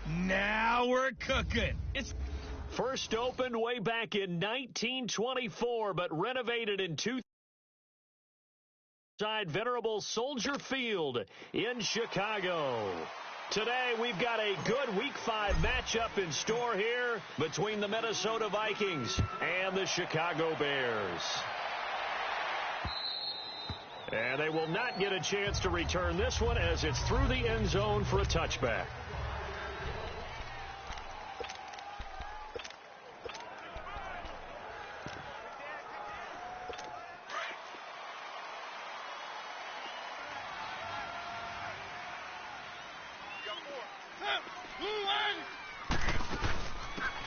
Now we're cooking. It's first opened way back in 1924, but renovated in 2000. Venerable Soldier Field in Chicago. Today, we've got a good Week 5 matchup in store here between the Minnesota Vikings and the Chicago Bears. And they will not get a chance to return this one as it's through the end zone for a touchback.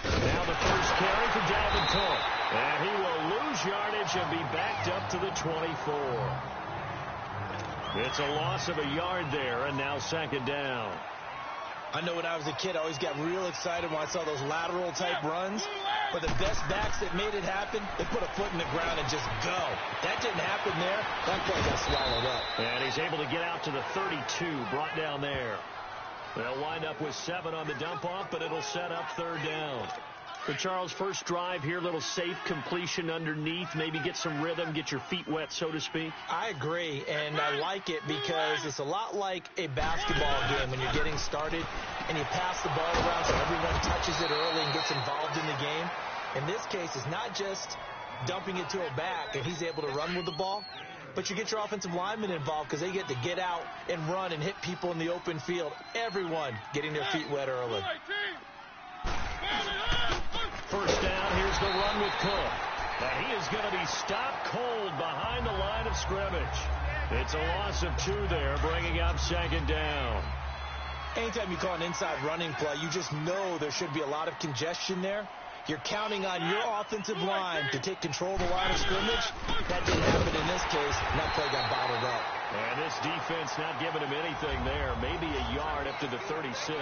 Now the first carry for Dalvin Cook. And he will lose yardage and be backed up to the 24. It's a loss of a yard there, and now second down. I know when I was a kid, I always got real excited when I saw those lateral-type runs. But the best backs that made it happen, they put a foot in the ground and just go. That didn't happen there. That play got swallowed up. And he's able to get out to the 32, brought down there. They'll wind up with 7 on the dump-off, but it'll set up third down. For Charles, first drive here, little safe completion underneath, maybe get some rhythm, get your feet wet, so to speak. I agree, and I like it because it's a lot like a basketball game when you're getting started and you pass the ball around so everyone touches it early and gets involved in the game. In this case, it's not just dumping it to a back and he's able to run with the ball, but you get your offensive linemen involved because they get to get out and run and hit people in the open field. Everyone getting their feet wet early. First down, here's the run with Cook. And he is going to be stopped cold behind the line of scrimmage. It's a loss of 2 there, bringing up second down. Anytime you call an inside running play, you just know there should be a lot of congestion there. You're counting on your offensive line to take control of the line of scrimmage. That didn't happen in this case, and that play got bottled up. And this defense not giving him anything there. Maybe a yard up to the 36.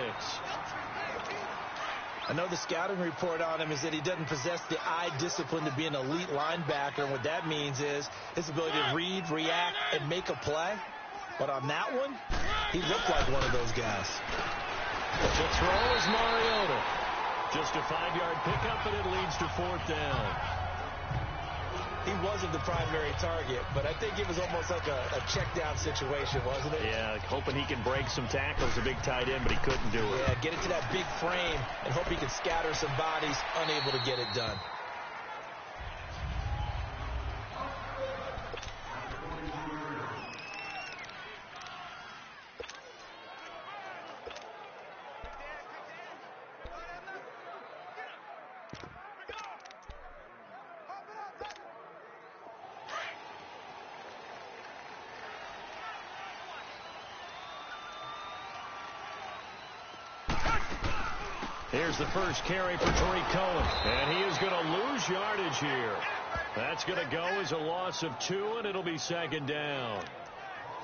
I know the scouting report on him is that he doesn't possess the eye discipline to be an elite linebacker. And what that means is his ability to read, react, and make a play. But on that one, he looked like one of those guys. The throw is Mariota. Just a 5-yard pickup, and it leads to fourth down. He wasn't the primary target, but I think it was almost like a check-down situation, wasn't it? Yeah, hoping he can break some tackles, a big tight end, but he couldn't do it. Yeah, get it to that big frame and hope he can scatter some bodies, unable to get it done. Here's the first carry for Tariq Cohen. And he is going to lose yardage here. That's going to go as a loss of 2, and it'll be second down.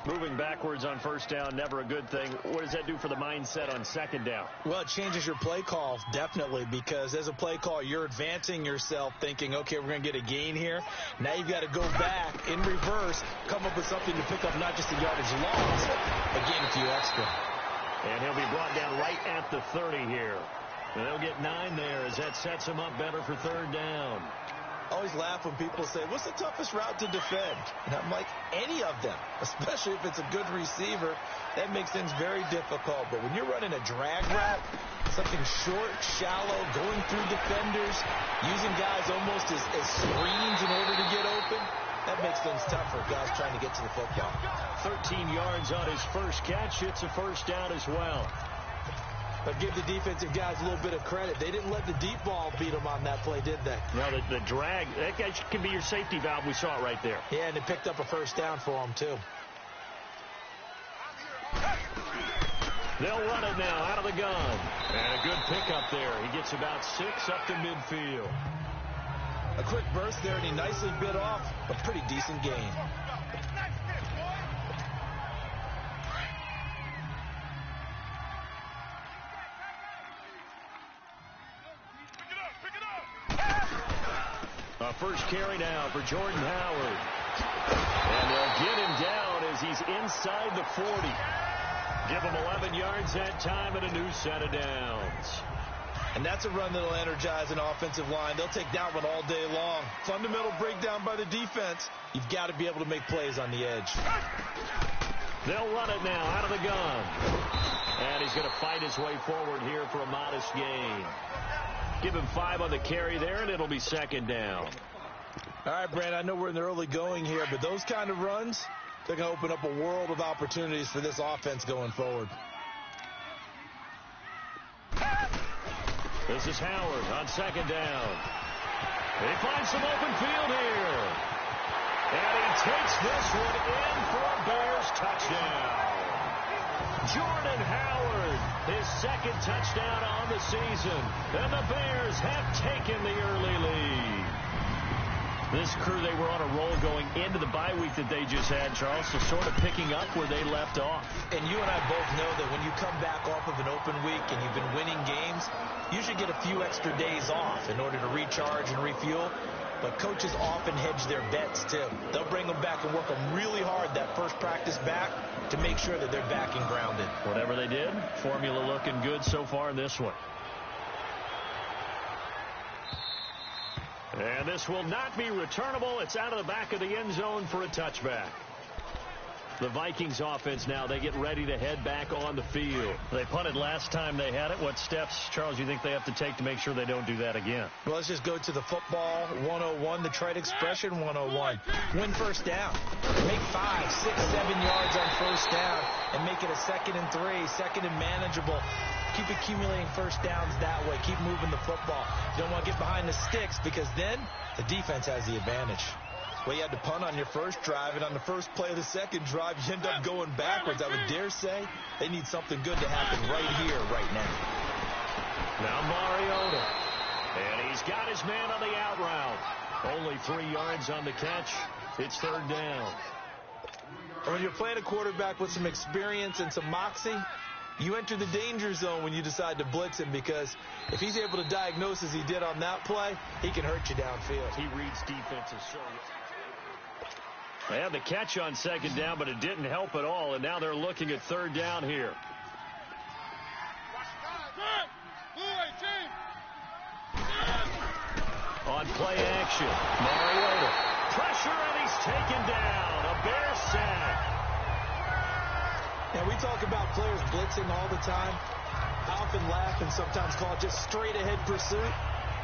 Moving backwards on first down, never a good thing. What does that do for the mindset on second down? Well, it changes your play call, definitely, because as a play call, you're advancing yourself thinking, okay, we're going to get a gain here. Now you've got to go back in reverse, come up with something to pick up not just a yardage loss, but gain a few extra. And he'll be brought down right at the 30 here. And they'll get 9 there as that sets him up better for third down. I always laugh when people say, what's the toughest route to defend? And I'm like, any of them, especially if it's a good receiver. That makes things very difficult. But when you're running a drag route, something short, shallow, going through defenders, using guys almost as screens in order to get open, that makes things tough for guys trying to get to the football. 13 yards on his first catch. It's a first down as well. But give the defensive guys a little bit of credit. They didn't let the deep ball beat them on that play, did they? No, the drag, that guy can be your safety valve. We saw it right there. Yeah, and it picked up a first down for them, too. They'll run it now out of the gun. And a good pickup there. He gets about 6 up to midfield. A quick burst there, and he nicely bit off a pretty decent gain. First carry now for Jordan Howard. And they'll get him down as he's inside the 40. Give them 11 yards that time and a new set of downs. And that's a run that'll energize an offensive line. They'll take that one all day long. Fundamental breakdown by the defense. You've got to be able to make plays on the edge. They'll run it now out of the gun. And he's going to fight his way forward here for a modest gain. Give him 5 on the carry there, and it'll be second down. All right, Brandon, I know we're in the early going here, but those kind of runs, they're going to open up a world of opportunities for this offense going forward. This is Howard on second down. He finds some open field here. And he takes this one in for a Bears touchdown. Jordan Howard, his second touchdown on the season. And the Bears have taken the early lead. This crew, they were on a roll going into the bye week that they just had, Charles, so sort of picking up where they left off. And you and I both know that when you come back off of an open week and you've been winning games, you should get a few extra days off in order to recharge and refuel. But coaches often hedge their bets, too. They'll bring them back and work them really hard that first practice back to make sure that they're back and grounded. Whatever they did, formula looking good so far in this one. And this will not be returnable. It's out of the back of the end zone for a touchback. The Vikings offense now, they get ready to head back on the field. They punted last time they had it. What steps, Charles, you think they have to take to make sure they don't do that again? Well, let's just go to the football 101, the trade expression 101. Win first down. Make 5, 6, 7 yards on first down and make it a 2nd and 3, second and manageable. Keep accumulating first downs that way. Keep moving the football. You don't want to get behind the sticks because then the defense has the advantage. Well, you had to punt on your first drive, and on the first play of the second drive, you end up going backwards. I would dare say they need something good to happen right here, right now. Now Mariota. And he's got his man on the out route. Only 3 yards on the catch. It's third down. And when you're playing a quarterback with some experience and some moxie, you enter the danger zone when you decide to blitz him because if he's able to diagnose as he did on that play, he can hurt you downfield. He reads defenses so well. They had the catch on second down, but it didn't help at all, and now they're looking at third down here. On play action, Mariota. Pressure, and he's taken down. A Bear sack. Now, we talk about players blitzing all the time. I often laugh and sometimes call it just straight-ahead pursuit.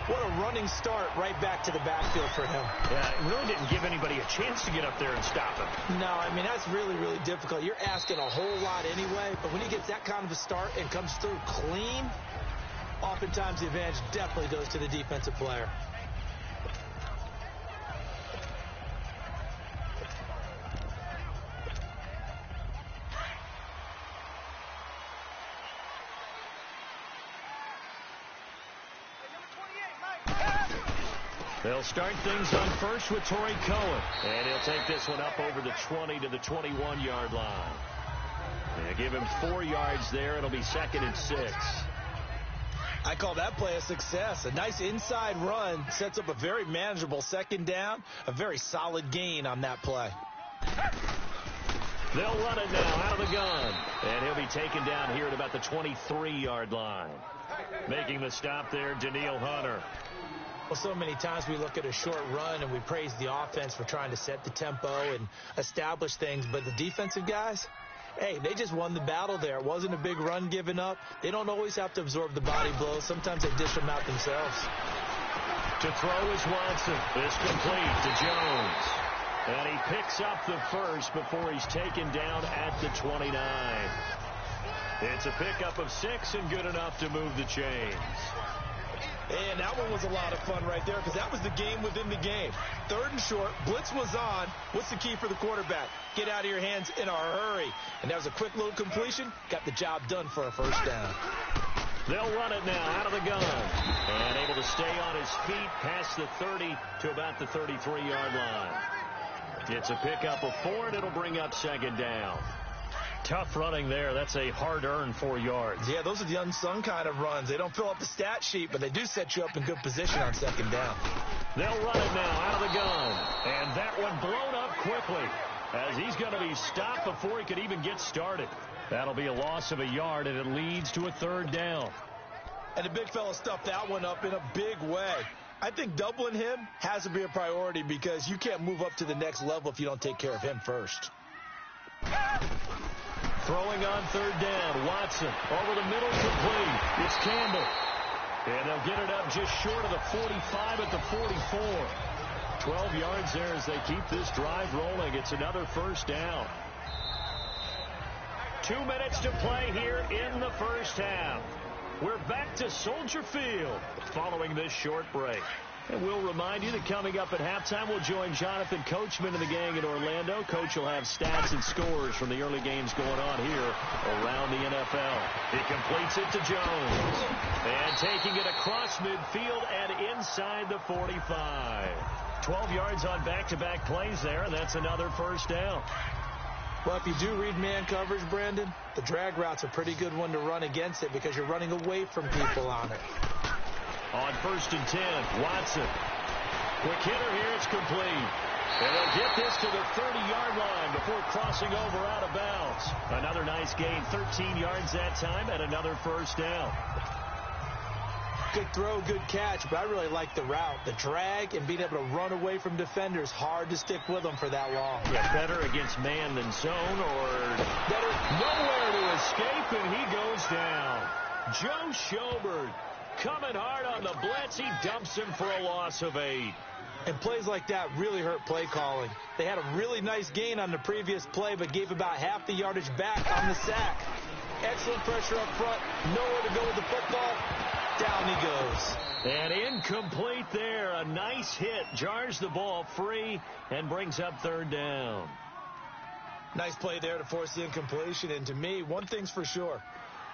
What a running start right back to the backfield for him. Yeah, it really didn't give anybody a chance to get up there and stop him. No, I mean, that's really, really difficult. You're asking a whole lot anyway, but when he gets that kind of a start and comes through clean, oftentimes the advantage definitely goes to the defensive player. They'll start things on first with Torrey Cohen. And he'll take this one up over the 20 to the 21-yard line. And give him 4 yards there. It'll be 2nd and 6. I call that play a success. A nice inside run sets up a very manageable second down. A very solid gain on that play. They'll run it now out of the gun. And he'll be taken down here at about the 23-yard line. Making the stop there, Daniil Hunter. Well, so many times we look at a short run and we praise the offense for trying to set the tempo and establish things. But the defensive guys, hey, they just won the battle there. It wasn't a big run given up. They don't always have to absorb the body blows. Sometimes they dish them out themselves. To throw is Watson. It's complete to Jones. And he picks up the first before he's taken down at the 29. It's a pickup of 6 and good enough to move the chains. And that one was a lot of fun right there because that was the game within the game. 3rd and short, blitz was on. What's the key for the quarterback? Get out of your hands in a hurry. And that was a quick little completion. Got the job done for a first down. They'll run it now out of the gun. And able to stay on his feet past the 30 to about the 33-yard line. It's a pickup of 4, and it'll bring up 2nd down. Tough running there. That's a hard-earned 4 yards. Yeah, those are the unsung kind of runs. They don't fill up the stat sheet, but they do set you up in good position on 2nd down. They'll run it now out of the gun. And that one blown up quickly. as he's going to be stopped before he could even get started. That'll be a loss of a yard, and it leads to a third down. And the big fella stuffed that one up in a big way. I think doubling him has to be a priority because you can't move up to the next level if you don't take care of him first. Throwing on third down, Watson over the middle, complete. It's Campbell. And they'll get it up just short of the 45 at the 44. 12 yards there as they keep this drive rolling. It's another first down. 2 minutes to play here in the first half. We're back to Soldier Field following this short break. And we'll remind you that coming up at halftime, we'll join Jonathan Coachman and the gang in Orlando. Coach will have stats and scores from the early games going on here around the NFL. He completes it to Jones. And taking it across midfield and inside the 45. 12 yards on back-to-back plays there, and that's another first down. Well, if you do read man coverage, Brandon, the drag route's a pretty good one to run against it because you're running away from people on it. On 1st and 10, Watson. Quick hitter here, it's complete. And they'll get this to the 30-yard line before crossing over out of bounds. Another nice gain, 13 yards that time, and another first down. Good throw, good catch, but I really like the route. The drag and being able to run away from defenders, hard to stick with them for that long. Yeah, better against man than zone, or better nowhere to escape, and he goes down. Joe Schobert coming hard on the blitz. He dumps him for a loss of 8. And plays like that really hurt play calling. They had a really nice gain on the previous play, but gave about half the yardage back on the sack. Excellent pressure up front. Nowhere to go with the football. Down he goes. And incomplete there. A nice hit. Jars the ball free and brings up third down. Nice play there to force the incompletion. And to me, one thing's for sure.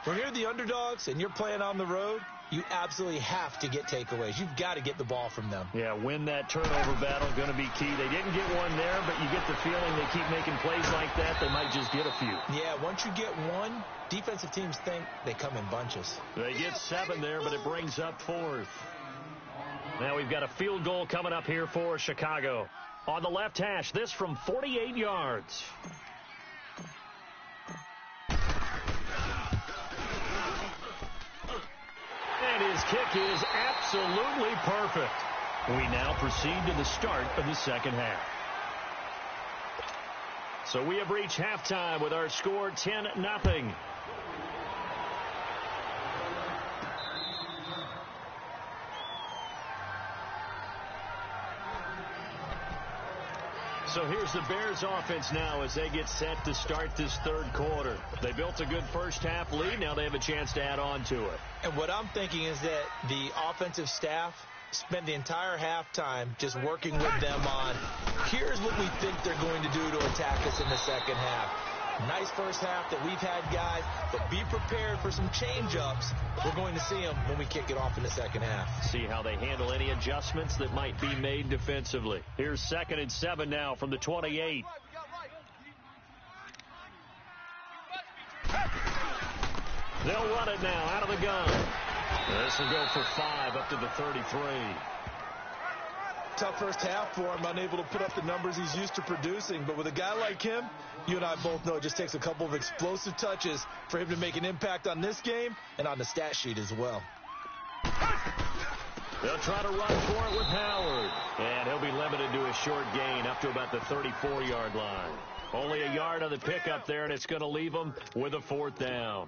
When you're the underdogs and you're playing on the road, you absolutely have to get takeaways. You've got to get the ball from them. Yeah, win that turnover battle, going to be key. They didn't get one there, but you get the feeling they keep making plays like that, they might just get a few. Yeah, once you get one, defensive teams think they come in bunches. They get 7 there, but it brings up 4th. Now we've got a field goal coming up here for Chicago. On the left hash, this from 48 yards. And his kick is absolutely perfect. We now proceed to the start of the second half. So we have reached halftime with our score 10-0. So here's the Bears offense now as they get set to start this third quarter. They built a good first half lead. Now they have a chance to add on to it. And what I'm thinking is that the offensive staff spent the entire halftime just working with them on, here's what we think they're going to do to attack us in the second half. Nice first half that we've had, guys, but be prepared for some change-ups. We're going to see them when we kick it off in the second half. See how they handle any adjustments that might be made defensively. Here's 2nd and 7 now from the 28. They'll run it now out of the gun. This will go for 5 up to the 33. Tough first half for him, unable to put up the numbers he's used to producing. But with a guy like him, you and I both know it just takes a couple of explosive touches for him to make an impact on this game and on the stat sheet as well. They'll try to run for it with Howard. And he'll be limited to a short gain up to about the 34-yard line. Only a yard on the pickup there, and it's going to leave them with a 4th down.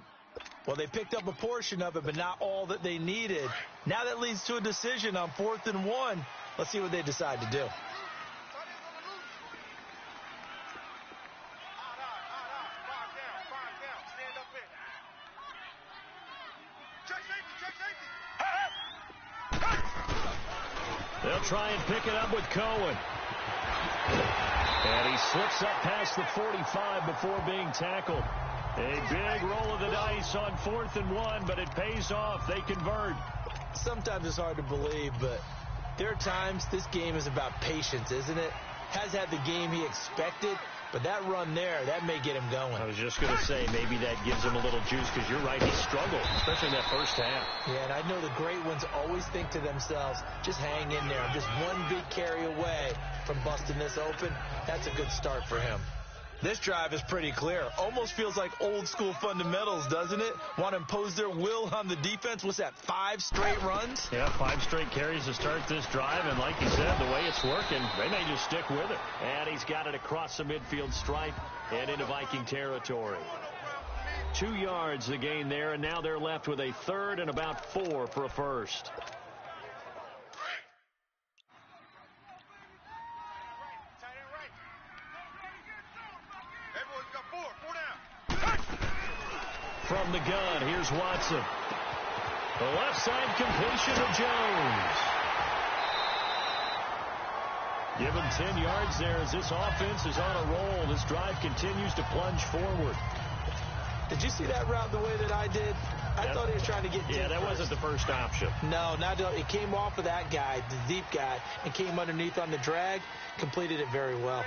Well, they picked up a portion of it, but not all that they needed. Now that leads to a decision on 4th and 1. Let's see what they decide to do. They'll try and pick it up with Cohen. And he slips up past the 45 before being tackled. A big roll of the dice on 4th and 1, but it pays off. They convert. Sometimes it's hard to believe, but there are times this game is about patience, isn't it? Has had the game he expected, but that run there, that may get him going. I was just going to say, maybe that gives him a little juice, because you're right, he struggled, especially in that first half. Yeah, and I know the great ones always think to themselves, just hang in there. I'm just one big carry away from busting this open. That's a good start for him. This drive is pretty clear. Almost feels like old school fundamentals, doesn't it? Want to impose their will on the defense. What's that, 5 straight runs? Yeah, 5 straight carries to start this drive. And like you said, the way it's working, they may just stick with it. And he's got it across the midfield stripe and into Viking territory. 2 yards the gain there, and now they're left with a third and about 4 for a first. From the gun, here's Watson. The left side completion to Jones. Give him 10 yards there as this offense is on a roll. This drive continues to plunge forward. Did you see that route the way that I did? I thought he was trying to get deep. Yeah, that wasn't the first option. No, it came off of that guy, the deep guy, and came underneath on the drag. Completed it very well.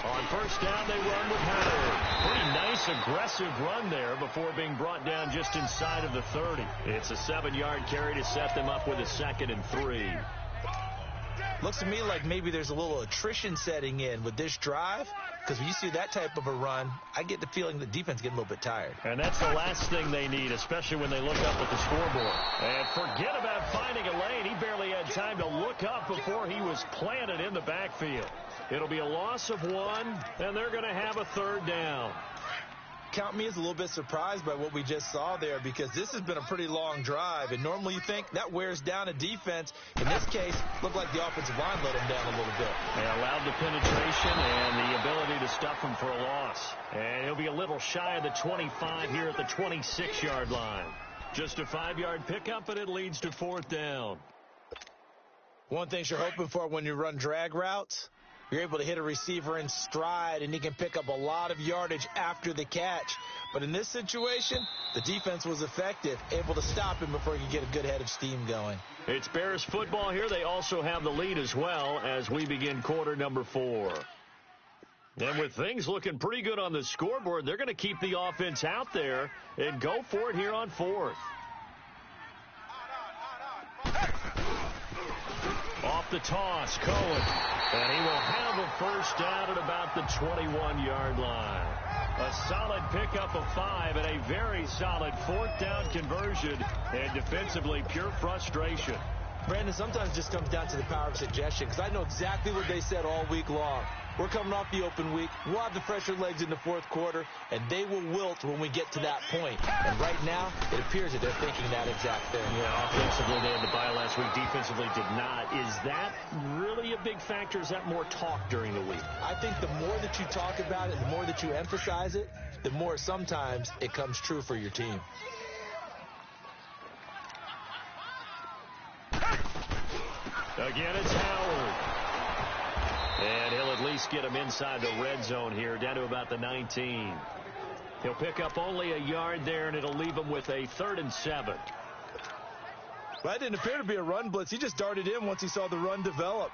On first down, they run with Howard. Pretty nice, aggressive run there before being brought down just inside of the 30. It's a 7-yard carry to set them up with a 2nd and 3. Looks to me like maybe there's a little attrition setting in with this drive, because when you see that type of a run, I get the feeling the defense getting a little bit tired. And that's the last thing they need, especially when they look up at the scoreboard. And forget about finding a lane. He barely had time to look up before he was planted in the backfield. It'll be a loss of 1, and they're going to have a 3rd down. Count me as a little bit surprised by what we just saw there, because this has been a pretty long drive, and normally you think that wears down a defense. In this case, looked like the offensive line let him down a little bit. They allowed the penetration and the ability to stuff him for a loss. And he'll be a little shy of the 25 here at the 26-yard line. Just a 5-yard pickup, and it leads to 4th down. One thing you're hoping for when you run drag routes, you're able to hit a receiver in stride, and he can pick up a lot of yardage after the catch. But in this situation, the defense was effective, able to stop him before he could get a good head of steam going. It's Bears football here. They also have the lead as well as we begin quarter number 4. And with things looking pretty good on the scoreboard, they're going to keep the offense out there and go for it here on 4th. Off the toss, Cohen. And he will have a first down at about the 21-yard line. A solid pickup of 5 and a very solid 4th down conversion. And defensively, pure frustration. Brandon, sometimes it just comes down to the power of suggestion, because I know exactly what they said all week long. We're coming off the open week. We'll have the fresher legs in the 4th quarter, and they will wilt when we get to that point. And right now, it appears that they're thinking that exact thing. Yeah, offensively, they had the bye last week. Defensively, did not. Is that really a big factor? Is that more talk during the week? I think the more that you talk about it, the more that you emphasize it, the more sometimes it comes true for your team. Again, it's Howard. And he'll at least get him inside the red zone here, down to about the 19. He'll pick up only a yard there, and it'll leave him with a 3rd and 7. Well, that didn't appear to be a run blitz. He just darted in once he saw the run develop.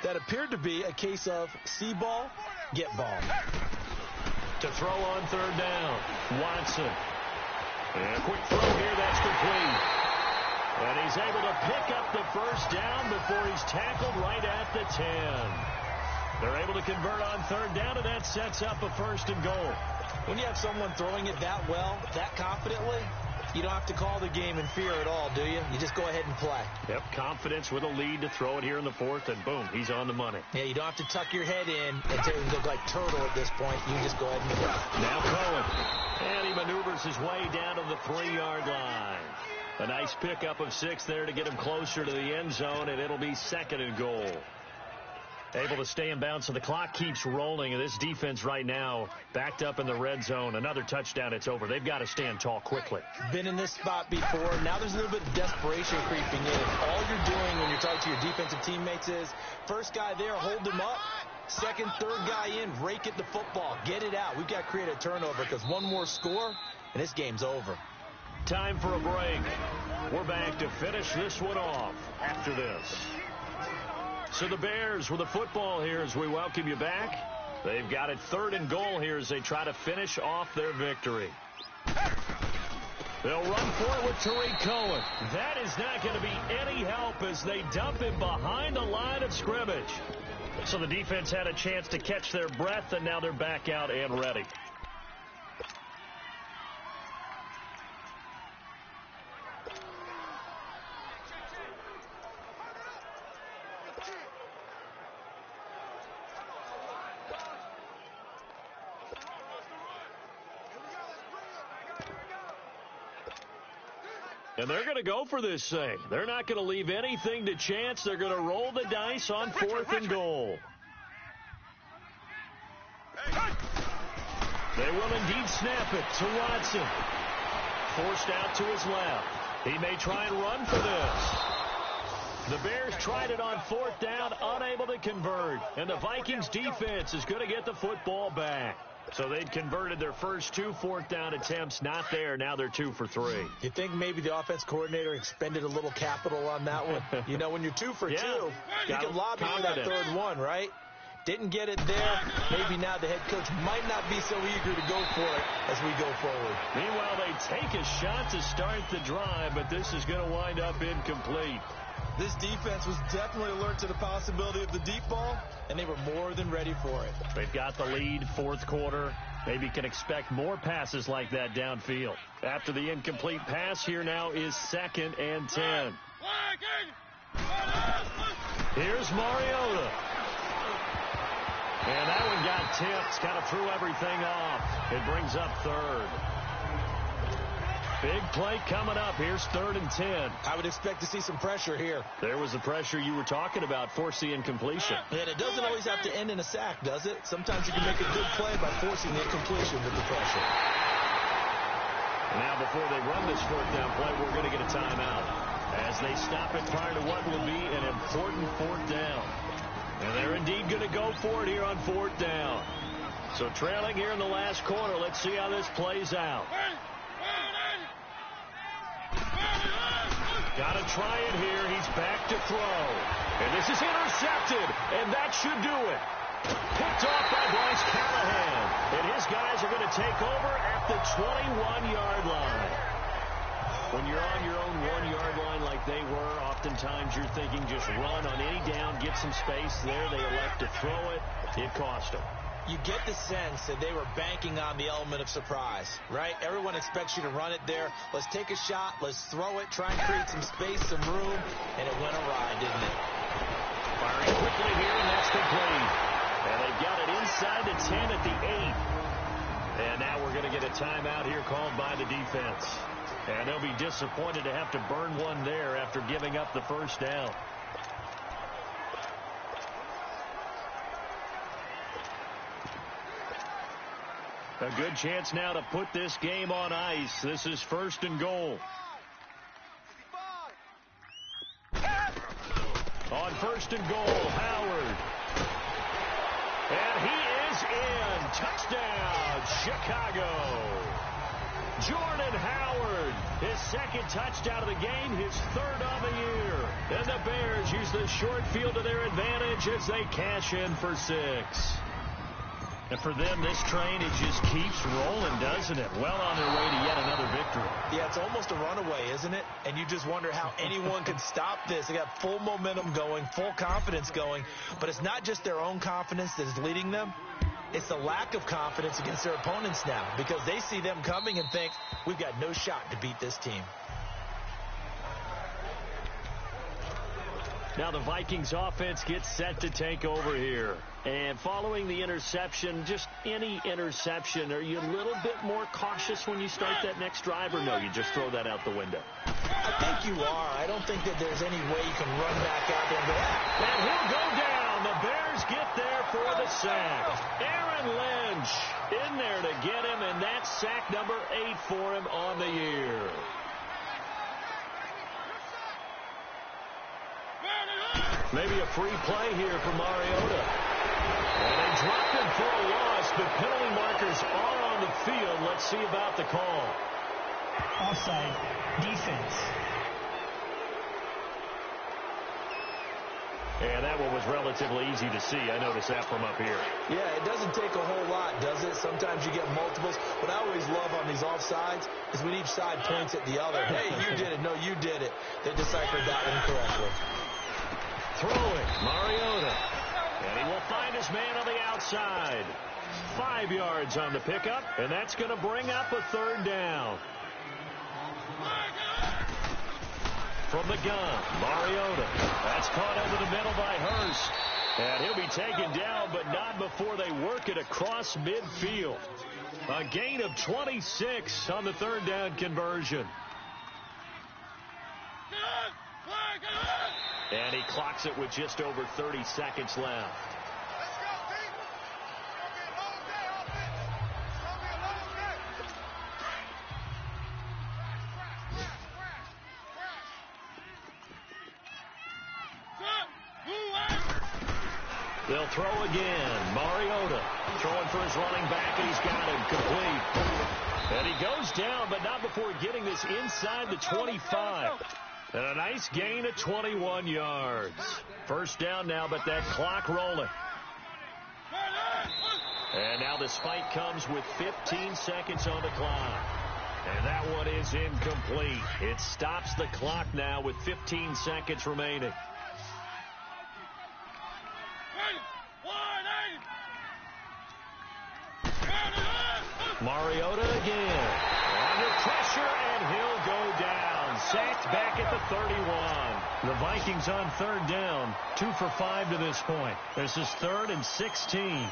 That appeared to be a case of see ball, get ball. To throw on 3rd down, Watson. And a quick throw here, that's complete. And he's able to pick up the first down before he's tackled right at the 10. They're able to convert on 3rd down, and that sets up a 1st and goal. When you have someone throwing it that well, that confidently, you don't have to call the game in fear at all, do you? You just go ahead and play. Yep, confidence with a lead to throw it here in the 4th, and boom, he's on the money. Yeah, you don't have to tuck your head in and look like turtle at this point. You just go ahead and throw. Now Cohen. And he maneuvers his way down to the 3-yard line. A nice pickup of 6 there to get him closer to the end zone, and it'll be 2nd and goal. Able to stay in bounds, so the clock keeps rolling, and this defense right now backed up in the red zone. Another touchdown, it's over. They've got to stand tall quickly. Been in this spot before. Now there's a little bit of desperation creeping in. All you're doing when you're talking to your defensive teammates is, first guy there, hold him up. Second, 3rd guy in, rake at the football. Get it out. We've got to create a turnover, because one more score, and this game's over. Time for a break. We're back to finish this one off after this. So the Bears with the football here as we welcome you back. They've got it 3rd and goal here as they try to finish off their victory. They'll run for it with Tariq Cohen. That is not going to be any help as they dump him behind the line of scrimmage. So the defense had a chance to catch their breath, and now they're back out and ready. And they're going to go for this thing. They're not going to leave anything to chance. They're going to roll the dice on 4th and goal. They will indeed snap it to Watson. Forced out to his left. He may try and run for this. The Bears tried it on 4th down, unable to convert. And the Vikings defense is going to get the football back. So they'd converted their first 2 4th down attempts, not there. Now they're 2 for 3. You think maybe the offense coordinator expended a little capital on that one? You know, when you're 2 for 2, you can lobby for that 3rd one, right? Didn't get it there. Maybe now the head coach might not be so eager to go for it as we go forward. Meanwhile, they take a shot to start the drive, but this is going to wind up incomplete. This defense was definitely alert to the possibility of the deep ball, and they were more than ready for it. They've got the lead, 4th quarter. Maybe can expect more passes like that downfield. After the incomplete pass, here now is 2nd and 10. Here's Mariota. And that one got tipped, kind of threw everything off. It brings up 3rd. Big play coming up. Here's 3rd and 10. I would expect to see some pressure here. There was the pressure you were talking about, force the incompletion. And it doesn't always have to end in a sack, does it? Sometimes you can make a good play by forcing the incompletion with the pressure. Now before they run this 4th down play, we're going to get a timeout as they stop it prior to what will be an important 4th down. And they're indeed going to go for it here on 4th down. So trailing here in the last quarter, let's see how this plays out. Got to try it here. He's back to throw. And this is intercepted. And that should do it. Picked off by Bryce Callahan. And his guys are going to take over at the 21-yard line. When you're on your own 1-yard line like they were, oftentimes you're thinking just run on any down, get some space there. They elect to throw it. It cost them. You get the sense that they were banking on the element of surprise, right? Everyone expects you to run it there. Let's take a shot. Let's throw it. Try and create some space, some room. And it went awry, didn't it? Firing quickly here, and that's complete. And they've got it inside the 10 at the 8. And now we're going to get a timeout here called by the defense. And they'll be disappointed to have to burn one there after giving up the 1st down. A good chance now to put this game on ice. This is 1st and goal. On 1st and goal, Howard. And he is in. Touchdown, Chicago. Jordan Howard, his 2nd touchdown of the game, his 3rd on the year. And the Bears use the short field to their advantage as they cash in for 6. And for them, this train, it just keeps rolling, doesn't it? Well on their way to yet another victory. Yeah, it's almost a runaway, isn't it? And you just wonder how anyone could stop this. They got full momentum going, full confidence going. But it's not just their own confidence that is leading them. It's the lack of confidence against their opponents now because they see them coming and think, we've got no shot to beat this team. Now the Vikings offense gets set to take over here. And following the interception, just any interception, are you a little bit more cautious when you start that next drive, or no, you just throw that out the window? I think you are. I don't think that there's any way you can run back out there and go, and he'll go down. The Bears get there for the sack. Aaron Lynch in there to get him, and that's sack number 8 for him on the year. Maybe a free play here for Mariota. And they dropped him for a loss, but penalty markers are on the field. Let's see about the call. Offside, defense. And that one was relatively easy to see. I noticed that from up here. Yeah, it doesn't take a whole lot, does it? Sometimes you get multiples. What I always love on these offsides is when each side points at the other. Hey, you did it. No, you did it. They deciphered that one correctly. Throwing, Mariota. And he will find his man on the outside. 5 yards on the pickup, and that's going to bring up a third down. From the gun, Mariota. That's caught over the middle by Hurst. And he'll be taken down, but not before they work it across midfield. A gain of 26 on the third down conversion. And he clocks it with just over 30 seconds left. They'll throw again. Mariota throwing for his running back, and he's got him complete. And he goes down, but not before getting this inside the 25. And a nice gain of 21 yards. First down now, but that clock rolling. And now this fight comes with 15 seconds on the clock. And that one is incomplete. It stops the clock now with 15 seconds remaining. Mariota again. Under pressure, and he'll go down. Sacked back at the 31. The Vikings on third down. 2 for 5 to this point. This is 3rd and 16.